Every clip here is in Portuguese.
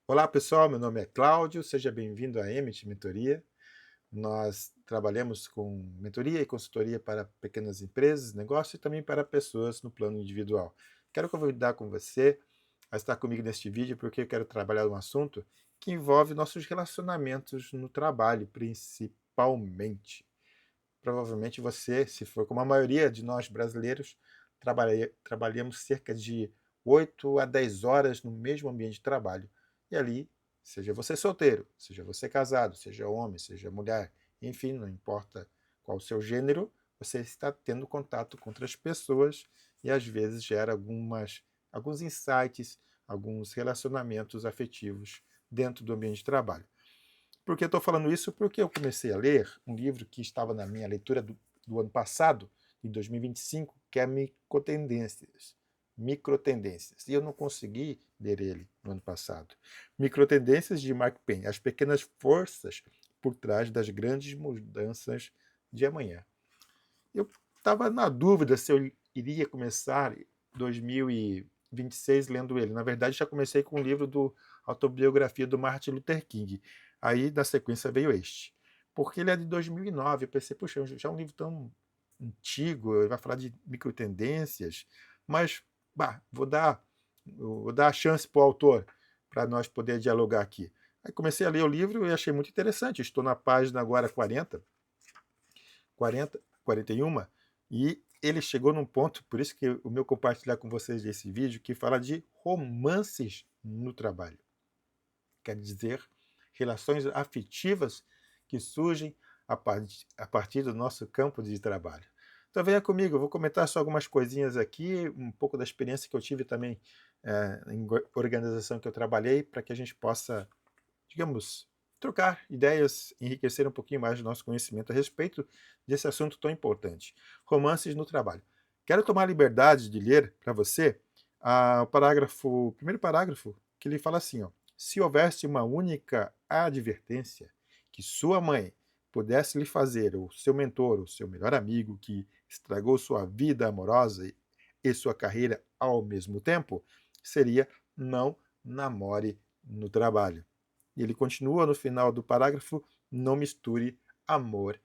Olá pessoal, meu nome é Cláudio, seja bem-vindo à Emit Mentoria. Nós trabalhamos com mentoria e consultoria para pequenas empresas, negócios e também para pessoas no plano individual. Quero convidar com você a estar comigo neste vídeo porque eu quero trabalhar um assunto que envolve nossos relacionamentos no trabalho, principalmente. Provavelmente você, se for como a maioria de nós brasileiros, trabalhamos cerca de 8 a 10 horas no mesmo ambiente de trabalho. E ali, seja você solteiro, seja você casado, seja homem, seja mulher, enfim, não importa qual o seu gênero, você está tendo contato com outras pessoas e às vezes gera alguns insights, alguns relacionamentos afetivos dentro do ambiente de trabalho. Por que eu estou falando isso? Porque eu comecei a ler um livro que estava na minha leitura do ano passado, de 2025, que é Microtendências. Microtendências. E eu não consegui ler ele no ano passado. Microtendências de Mark Penn, as pequenas forças por trás das grandes mudanças de amanhã. Eu estava na dúvida se eu iria começar 2026 lendo ele. Na verdade, já comecei com o livro do autobiografia do Martin Luther King. Aí, na sequência, veio este. Porque ele é de 2009. Eu pensei, puxa, já é um livro tão antigo, ele vai falar de microtendências, mas vou dar a chance para o autor, para nós poder dialogar aqui. Aí comecei a ler o livro e achei muito interessante. Estou na página agora 41, e ele chegou num ponto, por isso que o meu compartilhar com vocês desse vídeo, que fala de romances no trabalho. Quer dizer, relações afetivas que surgem a partir do nosso campo de trabalho. Então venha comigo, eu vou comentar só algumas coisinhas aqui, um pouco da experiência que eu tive também em organização que eu trabalhei, para que a gente possa, digamos, trocar ideias, enriquecer um pouquinho mais o nosso conhecimento a respeito desse assunto tão importante. Romances no trabalho. Quero tomar a liberdade de ler para você o primeiro parágrafo, que ele fala assim, ó: se houvesse uma única advertência que sua mãe pudesse lhe fazer, ou seu mentor, ou seu melhor amigo, que estragou sua vida amorosa e sua carreira ao mesmo tempo, seria: não namore no trabalho. E ele continua no final do parágrafo: não misture amor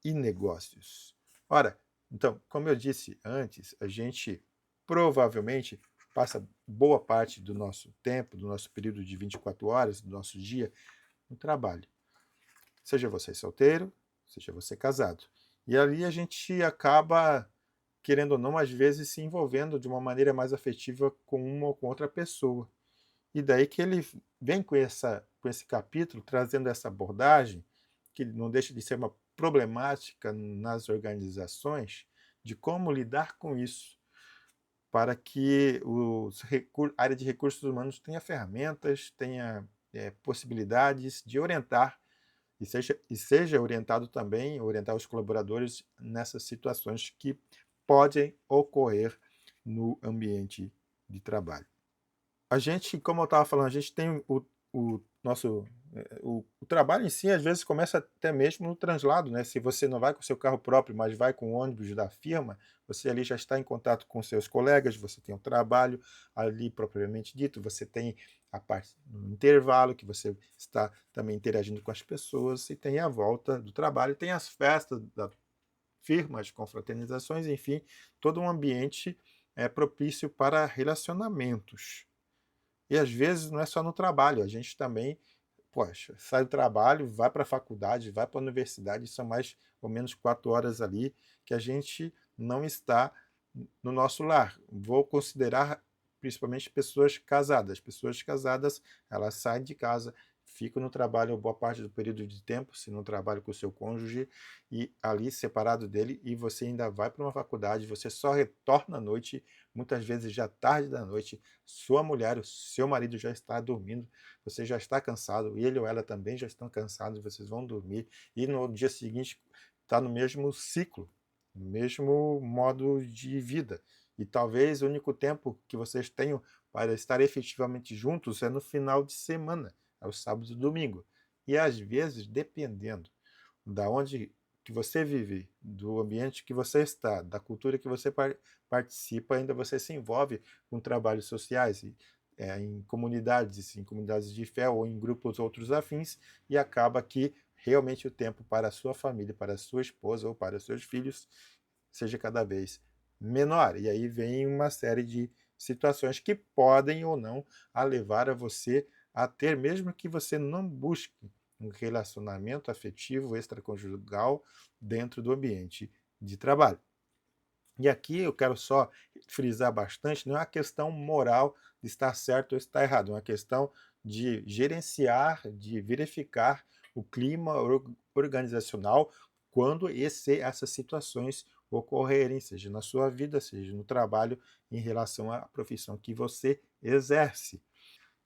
e negócios. Ora, então, como eu disse antes, a gente provavelmente passa boa parte do nosso tempo, do nosso período de 24 horas, do nosso dia, no trabalho. Seja você solteiro, seja você casado. E ali a gente acaba, querendo ou não, às vezes se envolvendo de uma maneira mais afetiva com uma ou com outra pessoa. E daí que ele vem com esse capítulo, trazendo essa abordagem, que não deixa de ser uma problemática nas organizações, de como lidar com isso, para que a área de recursos humanos tenha ferramentas, tenha possibilidades de orientar e seja orientado também, orientar os colaboradores nessas situações que podem ocorrer no ambiente de trabalho. A gente, como eu estava falando, a gente tem o nosso o trabalho em si, às vezes, começa até mesmo no translado, né? Se você não vai com o seu carro próprio, mas vai com o ônibus da firma, você ali já está em contato com seus colegas, você tem o trabalho ali propriamente dito, você tem a parte no intervalo, que você está também interagindo com as pessoas, e tem a volta do trabalho, tem as festas da firma, as confraternizações, enfim, todo um ambiente propício para relacionamentos. E às vezes não é só no trabalho, a gente também, poxa, sai do trabalho, vai para a faculdade, vai para a universidade, são mais ou menos 4 horas ali que a gente não está no nosso lar. Vou considerar principalmente pessoas casadas. Pessoas casadas, elas saem de casa, ficam no trabalho boa parte do período de tempo, se não trabalham com o seu cônjuge, e ali separado dele, e você ainda vai para uma faculdade, você só retorna à noite, muitas vezes já tarde da noite, sua mulher, o seu marido já está dormindo, você já está cansado, ele ou ela também já estão cansados, vocês vão dormir, e no dia seguinte está no mesmo ciclo, no mesmo modo de vida. E talvez o único tempo que vocês tenham para estar efetivamente juntos é no final de semana, ao sábado e domingo. E às vezes, dependendo da onde que você vive, do ambiente que você está, da cultura que você participa, ainda você se envolve com trabalhos sociais. E em comunidades de fé ou em grupos outros afins, e acaba que realmente o tempo para a sua família, para a sua esposa ou para os seus filhos seja cada vez menor. E aí vem uma série de situações que podem ou não a levar a você a ter, mesmo que você não busque um relacionamento afetivo extraconjugal dentro do ambiente de trabalho. E aqui eu quero só frisar bastante, não é uma questão moral de estar certo ou estar errado, é uma questão de gerenciar, de verificar o clima organizacional quando essas situações ocorrerem, seja na sua vida, seja no trabalho, em relação à profissão que você exerce.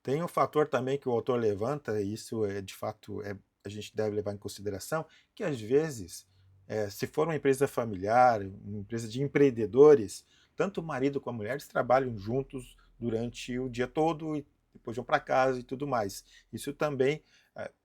Tem um fator também que o autor levanta, e isso é de fato a gente deve levar em consideração, que às vezes, se for uma empresa familiar, uma empresa de empreendedores, tanto o marido como a mulher eles trabalham juntos durante o dia todo e depois vão para casa e tudo mais. Isso também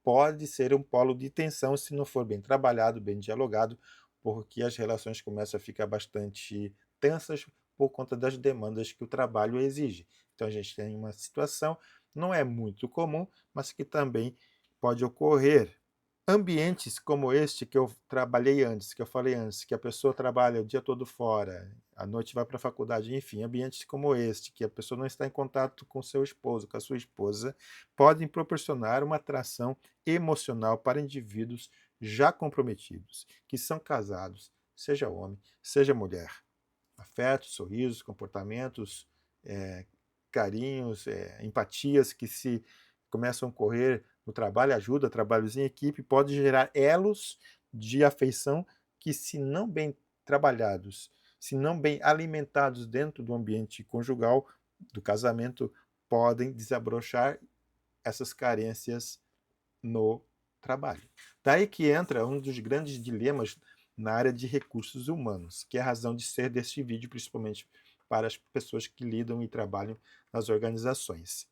pode ser um polo de tensão se não for bem trabalhado, bem dialogado, porque as relações começam a ficar bastante tensas por conta das demandas que o trabalho exige. Então a gente tem uma situação não é muito comum, mas que também pode ocorrer. Ambientes como este que eu trabalhei antes, que eu falei antes, que a pessoa trabalha o dia todo fora, à noite vai para a faculdade, enfim, ambientes como este, que a pessoa não está em contato com seu esposo, com a sua esposa, podem proporcionar uma atração emocional para indivíduos já comprometidos, que são casados, seja homem, seja mulher. Afetos, sorrisos, comportamentos, é, carinhos, empatias que se começam a ocorrer no trabalho, ajuda, trabalhos em equipe, pode gerar elos de afeição que, se não bem trabalhados, se não bem alimentados dentro do ambiente conjugal, do casamento, podem desabrochar essas carências no trabalho. Daí que entra um dos grandes dilemas na área de recursos humanos, que é a razão de ser deste vídeo, principalmente para as pessoas que lidam e trabalham nas organizações.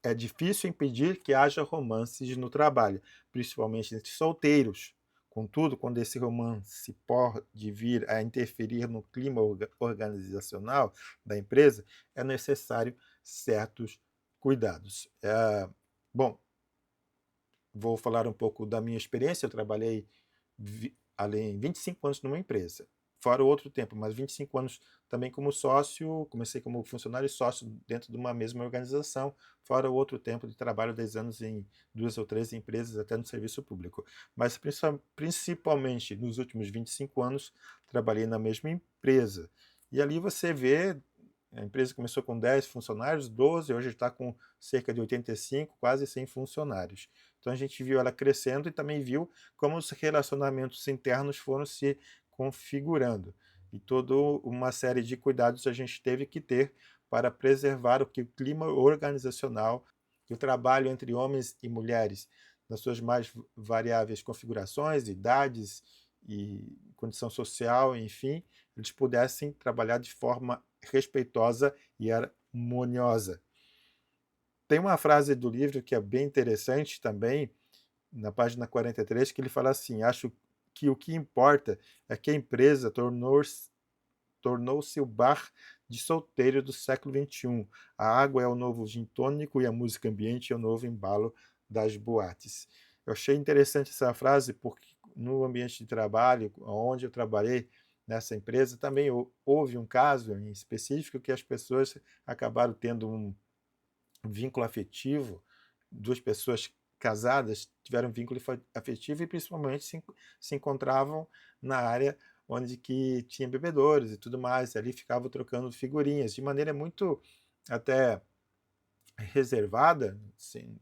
É difícil impedir que haja romances no trabalho, principalmente entre solteiros. Contudo, quando esse romance pode vir a interferir no clima organizacional da empresa, é necessário certos cuidados. Bom, vou falar um pouco da minha experiência. Eu trabalhei além 25 anos numa empresa, fora o outro tempo, mas 25 anos também como sócio. Comecei como funcionário e sócio dentro de uma mesma organização, fora o outro tempo de trabalho, 10 anos em 2 ou 3 empresas, até no serviço público. Mas principalmente nos últimos 25 anos, trabalhei na mesma empresa. E ali você vê, a empresa começou com 10 funcionários, 12, hoje está com cerca de 85, quase 100 funcionários. Então a gente viu ela crescendo e também viu como os relacionamentos internos foram se configurando. E toda uma série de cuidados a gente teve que ter para preservar o clima organizacional e o trabalho entre homens e mulheres, nas suas mais variáveis configurações, idades e condição social, enfim, eles pudessem trabalhar de forma respeitosa e harmoniosa. Tem uma frase do livro que é bem interessante também, na página 43, que ele fala assim: acho que o que importa é que a empresa tornou-se o bar de solteiro do século XXI. A água é o novo gin tônico e a música ambiente é o novo embalo das boates. Eu achei interessante essa frase porque no ambiente de trabalho, onde eu trabalhei nessa empresa, também houve um caso em específico que as pessoas acabaram tendo um vínculo afetivo. Duas pessoas casadas tiveram vínculo afetivo e principalmente se encontravam na área onde que tinha bebedores e tudo mais, e ali ficavam trocando figurinhas de maneira muito até reservada, sim,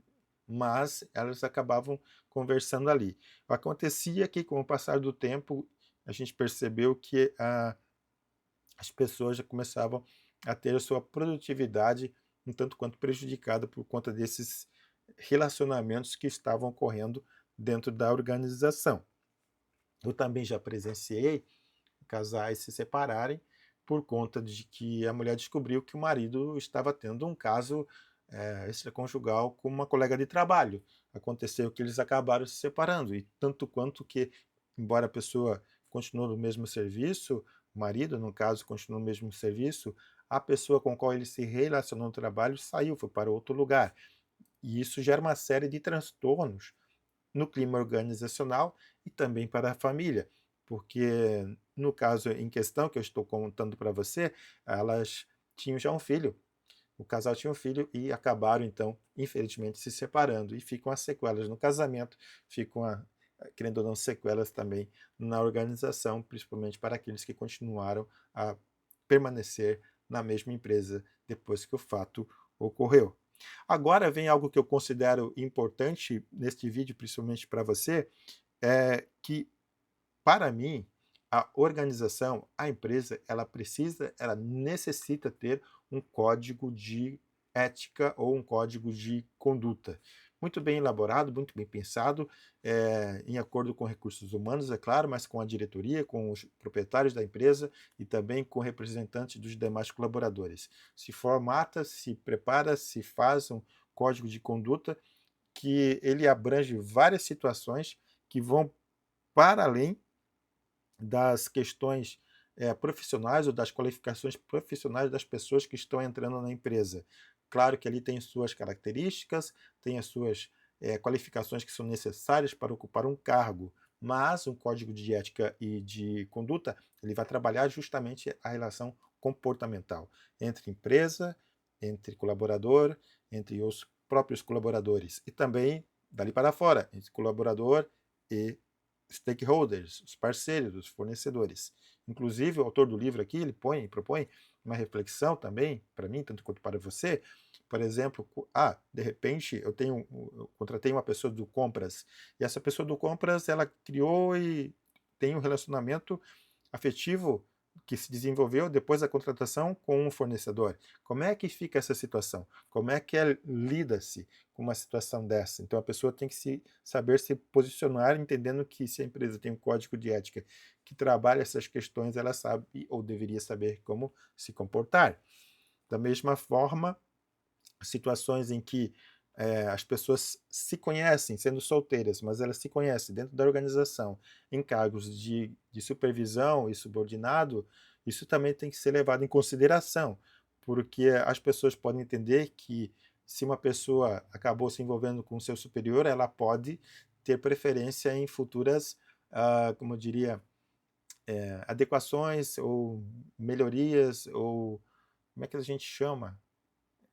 mas elas acabavam conversando ali. Acontecia que, com o passar do tempo, a gente percebeu que as pessoas já começavam a ter a sua produtividade um tanto quanto prejudicada por conta desses relacionamentos que estavam ocorrendo dentro da organização. Eu também já presenciei casais se separarem por conta de que a mulher descobriu que o marido estava tendo um caso extraconjugal com uma colega de trabalho. Aconteceu que eles acabaram se separando, e tanto quanto que, embora a pessoa continue no mesmo serviço, o marido, no caso, continua no mesmo serviço, a pessoa com a qual ele se relacionou no trabalho saiu, foi para outro lugar. E isso gera uma série de transtornos no clima organizacional e também para a família, porque no caso em questão que eu estou contando para você, elas tinham já um filho, o casal tinha um filho e acabaram então, infelizmente, se separando e ficam as sequelas no casamento, ficam querendo ou não sequelas também na organização, principalmente para aqueles que continuaram a permanecer na mesma empresa depois que o fato ocorreu. Agora vem algo que eu considero importante neste vídeo, principalmente para você, é que, para mim, a organização, a empresa, ela necessita ter um código de ética ou um código de conduta. Muito bem elaborado, muito bem pensado, em acordo com recursos humanos, é claro, mas com a diretoria, com os proprietários da empresa e também com representantes dos demais colaboradores. Se formata, se prepara, se faz um código de conduta que ele abrange várias situações que vão para além das questões profissionais ou das qualificações profissionais das pessoas que estão entrando na empresa. Claro que ali tem suas características, tem as suas qualificações que são necessárias para ocupar um cargo, mas um código de ética e de conduta ele vai trabalhar justamente a relação comportamental entre empresa, entre colaborador, entre os próprios colaboradores e também dali para fora, entre colaborador e stakeholders, os parceiros, os fornecedores. Inclusive, o autor do livro aqui, ele propõe uma reflexão também, para mim, tanto quanto para você. Por exemplo, de repente, eu contratei uma pessoa do compras, e essa pessoa do compras, ela criou e tem um relacionamento afetivo que se desenvolveu depois da contratação com um fornecedor. Como é que fica essa situação? Como é que lida-se com uma situação dessa? Então a pessoa tem que saber se posicionar, entendendo que se a empresa tem um código de ética que trabalha essas questões, ela sabe ou deveria saber como se comportar. Da mesma forma, situações em que as pessoas se conhecem, sendo solteiras, mas elas se conhecem dentro da organização, em cargos de supervisão e subordinado, isso também tem que ser levado em consideração, porque as pessoas podem entender que se uma pessoa acabou se envolvendo com o seu superior, ela pode ter preferência em futuras, como eu diria, adequações ou melhorias, ou como é que a gente chama?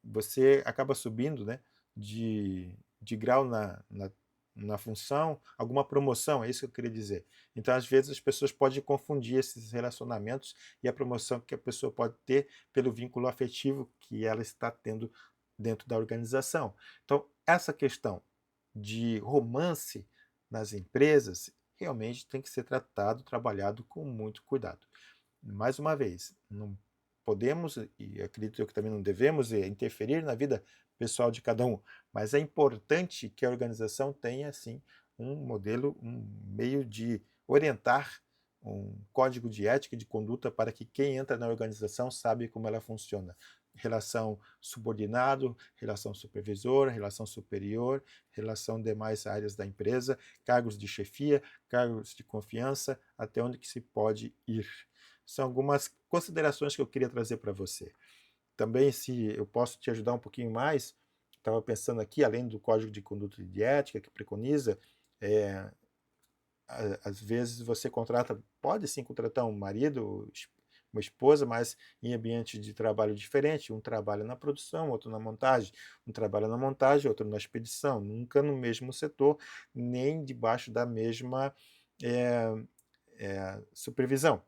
Você acaba subindo, né, de grau na função, alguma promoção, é isso que eu queria dizer. Então, às vezes, as pessoas podem confundir esses relacionamentos e a promoção que a pessoa pode ter pelo vínculo afetivo que ela está tendo dentro da organização. Então, essa questão de romance nas empresas realmente tem que ser tratado, trabalhado com muito cuidado. Mais uma vez, não podemos, e acredito eu que também não devemos, interferir na vida pessoal de cada um, mas é importante que a organização tenha, sim, um modelo, um meio de orientar, um código de ética e de conduta para que quem entra na organização sabe como ela funciona. Relação subordinado, relação supervisor, relação superior, relação demais áreas da empresa, cargos de chefia, cargos de confiança, até onde que se pode ir. São algumas considerações que eu queria trazer para você. Também, se eu posso te ajudar um pouquinho mais, estava pensando aqui, além do Código de Conduta e de Ética, que preconiza, às vezes você pode sim contratar um marido, uma esposa, mas em ambiente de trabalho diferente. Um trabalha na produção, outro na montagem. Um trabalha na montagem, outro na expedição. Nunca no mesmo setor, nem debaixo da mesma supervisão.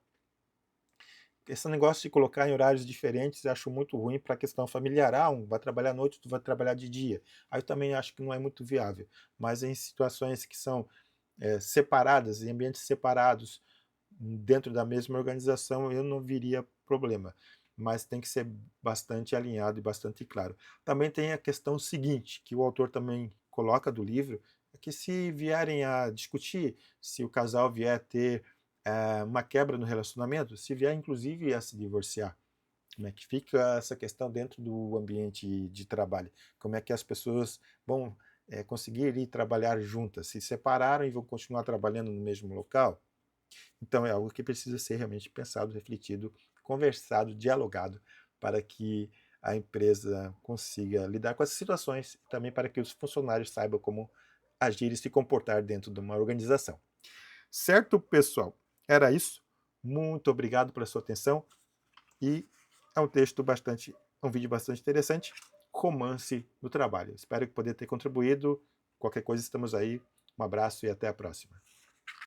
Esse negócio de colocar em horários diferentes eu acho muito ruim para a questão familiar. Um vai trabalhar à noite, outro vai trabalhar de dia. Aí eu também acho que não é muito viável. Mas em situações que são separadas, em ambientes separados, dentro da mesma organização, eu não viria problema. Mas tem que ser bastante alinhado e bastante claro. Também tem a questão seguinte, que o autor também coloca do livro, é que se vierem a discutir, se o casal vier a ter uma quebra no relacionamento, se vier inclusive a se divorciar, como é que fica essa questão dentro do ambiente de trabalho? Como é que as pessoas vão conseguir ir trabalhar juntas? Se separaram e vão continuar trabalhando no mesmo local? Então é algo que precisa ser realmente pensado, refletido, conversado, dialogado para que a empresa consiga lidar com essas situações e também para que os funcionários saibam como agir e se comportar dentro de uma organização. Certo, pessoal? Era isso. Muito obrigado pela sua atenção e é um vídeo bastante interessante, romance no trabalho. Espero poder ter contribuído. Qualquer coisa estamos aí. Um abraço e até a próxima.